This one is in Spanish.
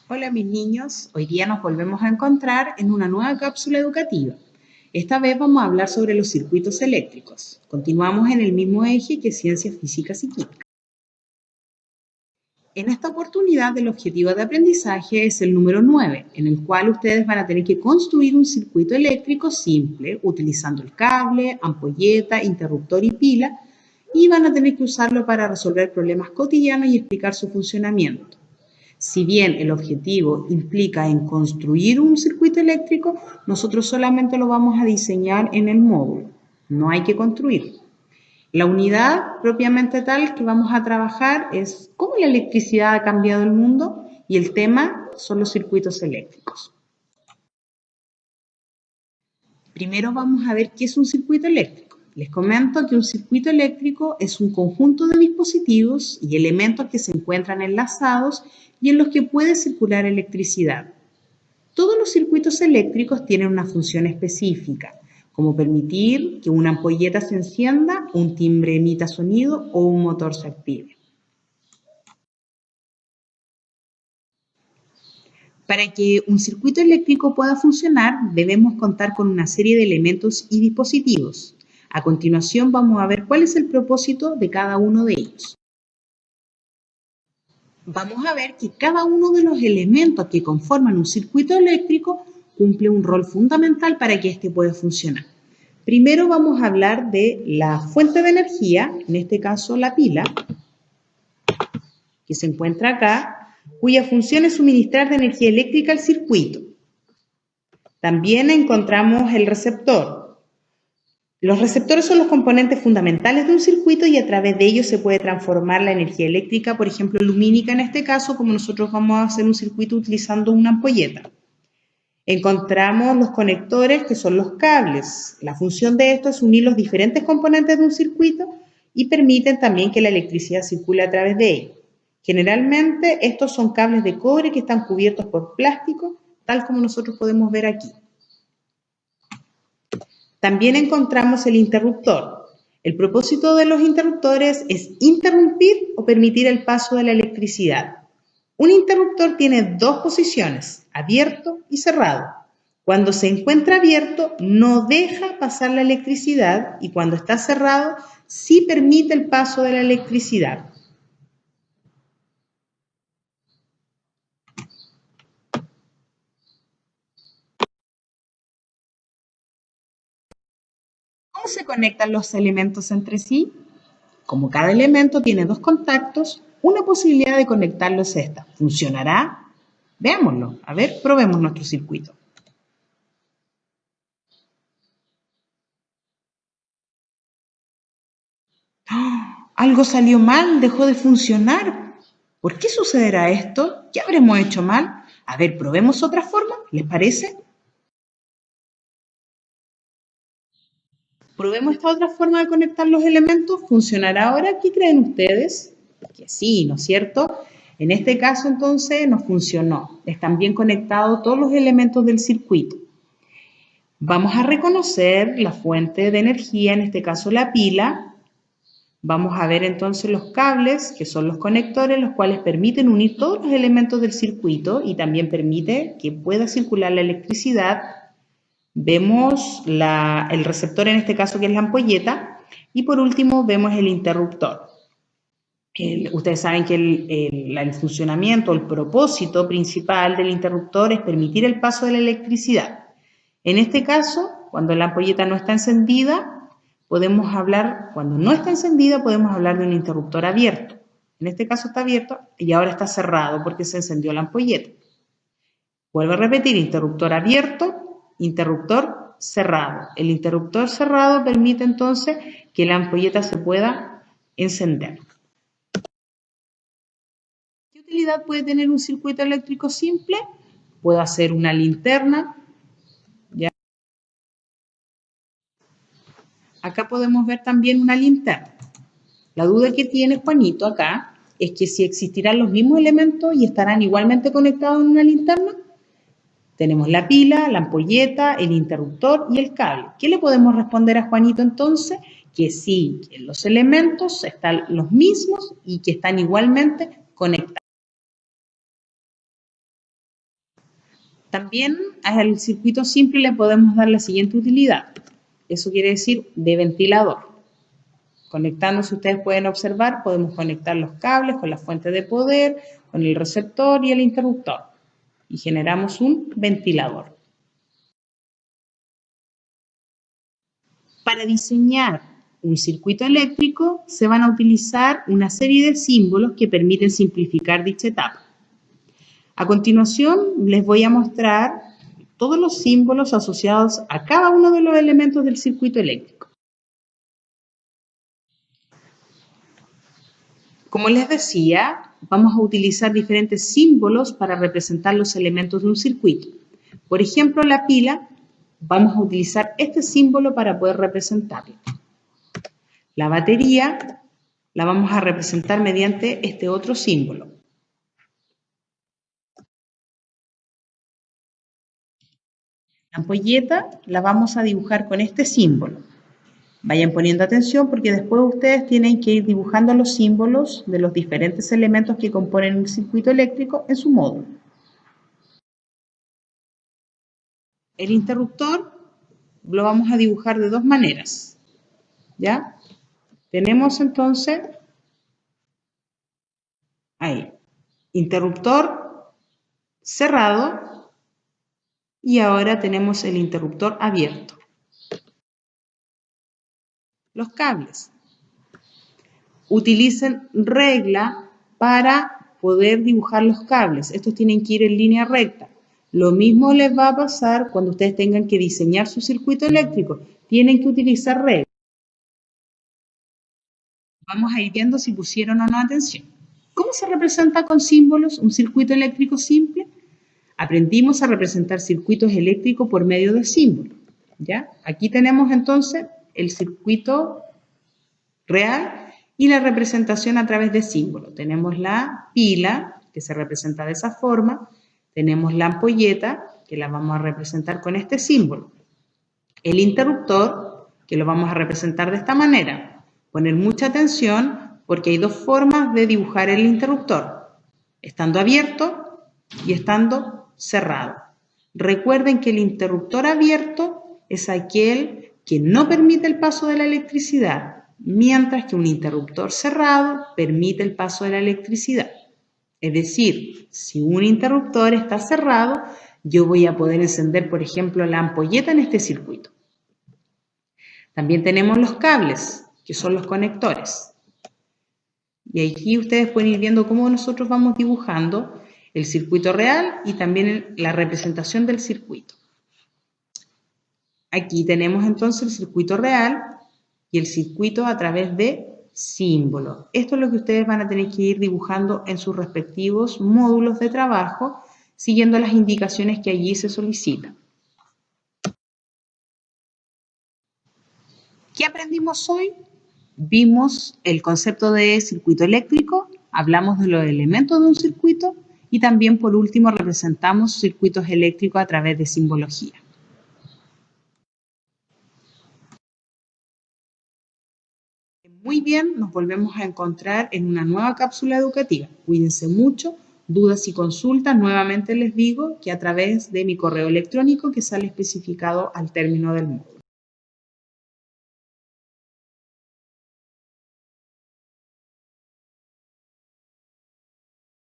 Hola mis niños, hoy día nos volvemos a encontrar en una nueva cápsula educativa. Esta vez vamos a hablar sobre los circuitos eléctricos. Continuamos en el mismo eje que ciencias físicas y química. En esta oportunidad el objetivo de aprendizaje es el número 9, en el cual ustedes van a tener que construir un circuito eléctrico simple utilizando el cable, ampolleta, interruptor y pila, y van a tener que usarlo para resolver problemas cotidianos y explicar su funcionamiento. Si bien el objetivo implica en construir un circuito eléctrico, nosotros solamente lo vamos a diseñar en el módulo, no hay que construirlo. La unidad propiamente tal que vamos a trabajar es cómo la electricidad ha cambiado el mundo y el tema son los circuitos eléctricos. Primero vamos a ver qué es un circuito eléctrico. Les comento que un circuito eléctrico es un conjunto de dispositivos y elementos que se encuentran enlazados y en los que puede circular electricidad. Todos los circuitos eléctricos tienen una función específica, como permitir que una ampolleta se encienda, un timbre emita sonido o un motor se active. Para que un circuito eléctrico pueda funcionar, debemos contar con una serie de elementos y dispositivos. A continuación vamos a ver cuál es el propósito de cada uno de ellos. Vamos a ver que cada uno de los elementos que conforman un circuito eléctrico cumple un rol fundamental para que éste pueda funcionar. Primero vamos a hablar de la fuente de energía, en este caso la pila, que se encuentra acá, cuya función es suministrar de energía eléctrica al circuito. También encontramos el receptor. Los receptores son los componentes fundamentales de un circuito y a través de ellos se puede transformar la energía eléctrica, por ejemplo, lumínica en este caso, como nosotros vamos a hacer un circuito utilizando una ampolleta. Encontramos los conectores, que son los cables. La función de esto es unir los diferentes componentes de un circuito y permiten también que la electricidad circule a través de ellos. Generalmente estos son cables de cobre que están cubiertos por plástico, tal como nosotros podemos ver aquí. También encontramos el interruptor. El propósito de los interruptores es interrumpir o permitir el paso de la electricidad. Un interruptor tiene dos posiciones, abierto y cerrado. Cuando se encuentra abierto, no deja pasar la electricidad y cuando está cerrado, sí permite el paso de la electricidad. ¿Cómo se conectan los elementos entre sí? Como cada elemento tiene dos contactos, una posibilidad de conectarlos es esta. ¿Funcionará? Veámoslo. A ver, probemos nuestro circuito. ¡Oh! Algo salió mal, dejó de funcionar. ¿Por qué sucederá esto? ¿Qué habremos hecho mal? A ver, probemos otra forma, ¿les parece? Probemos esta otra forma de conectar los elementos. ¿Funcionará ahora? ¿Qué creen ustedes? Que sí, ¿no es cierto? En este caso, entonces, nos funcionó. Están bien conectados todos los elementos del circuito. Vamos a reconocer la fuente de energía, en este caso la pila. Vamos a ver entonces los cables, que son los conectores, los cuales permiten unir todos los elementos del circuito y también permite que pueda circular la electricidad. Vemos el receptor, en este caso que es la ampolleta, y por último vemos el interruptor. Ustedes saben que el funcionamiento, el propósito principal del interruptor es permitir el paso de la electricidad. En este caso, cuando la ampolleta no está encendida, cuando no está encendida, podemos hablar de un interruptor abierto. En este caso está abierto y ahora está cerrado porque se encendió la ampolleta. Vuelvo a repetir, interruptor abierto, interruptor cerrado. El interruptor cerrado permite entonces que la ampolleta se pueda encender. ¿Qué utilidad puede tener un circuito eléctrico simple? Puedo hacer una linterna. ¿Ya? Acá podemos ver también una linterna. La duda que tiene Juanito acá es que si existirán los mismos elementos y estarán igualmente conectados en una linterna. Tenemos la pila, la ampolleta, el interruptor y el cable. ¿Qué le podemos responder a Juanito entonces? Que sí, que los elementos están los mismos y que están igualmente conectados. También al circuito simple le podemos dar la siguiente utilidad. Eso quiere decir de ventilador. Conectando, si ustedes pueden observar, podemos conectar los cables con la fuente de poder, con el receptor y el interruptor. Y generamos un ventilador. Para diseñar un circuito eléctrico se van a utilizar una serie de símbolos que permiten simplificar dicha etapa. A continuación les voy a mostrar todos los símbolos asociados a cada uno de los elementos del circuito eléctrico. Como les decía, vamos a utilizar diferentes símbolos para representar los elementos de un circuito. Por ejemplo, la pila, vamos a utilizar este símbolo para poder representarla. La batería la vamos a representar mediante este otro símbolo. La ampolleta la vamos a dibujar con este símbolo. Vayan poniendo atención porque después ustedes tienen que ir dibujando los símbolos de los diferentes elementos que componen un circuito eléctrico en su módulo. El interruptor lo vamos a dibujar de dos maneras, ¿ya? Tenemos entonces, ahí, interruptor cerrado y ahora tenemos el interruptor abierto. Los cables. Utilicen regla para poder dibujar los cables. Estos tienen que ir en línea recta. Lo mismo les va a pasar cuando ustedes tengan que diseñar su circuito eléctrico. Tienen que utilizar regla. Vamos a ir viendo si pusieron o no atención. ¿Cómo se representa con símbolos un circuito eléctrico simple? Aprendimos a representar circuitos eléctricos por medio de símbolos, ¿ya? Aquí tenemos entonces el circuito real y la representación a través de símbolos. Tenemos la pila, que se representa de esa forma. Tenemos la ampolleta, que la vamos a representar con este símbolo. El interruptor, que lo vamos a representar de esta manera. Poner mucha atención porque hay dos formas de dibujar el interruptor. Estando abierto y estando cerrado. Recuerden que el interruptor abierto es aquel que no permite el paso de la electricidad, mientras que un interruptor cerrado permite el paso de la electricidad. Es decir, si un interruptor está cerrado, yo voy a poder encender, por ejemplo, la ampolleta en este circuito. También tenemos los cables, que son los conectores. Y aquí ustedes pueden ir viendo cómo nosotros vamos dibujando el circuito real y también la representación del circuito. Aquí tenemos entonces el circuito real y el circuito a través de símbolos. Esto es lo que ustedes van a tener que ir dibujando en sus respectivos módulos de trabajo, siguiendo las indicaciones que allí se solicitan. ¿Qué aprendimos hoy? Vimos el concepto de circuito eléctrico, hablamos de los elementos de un circuito y también por último representamos circuitos eléctricos a través de simbología. Muy bien, nos volvemos a encontrar en una nueva cápsula educativa. Cuídense mucho, dudas y consultas, nuevamente les digo que a través de mi correo electrónico que sale especificado al término del módulo.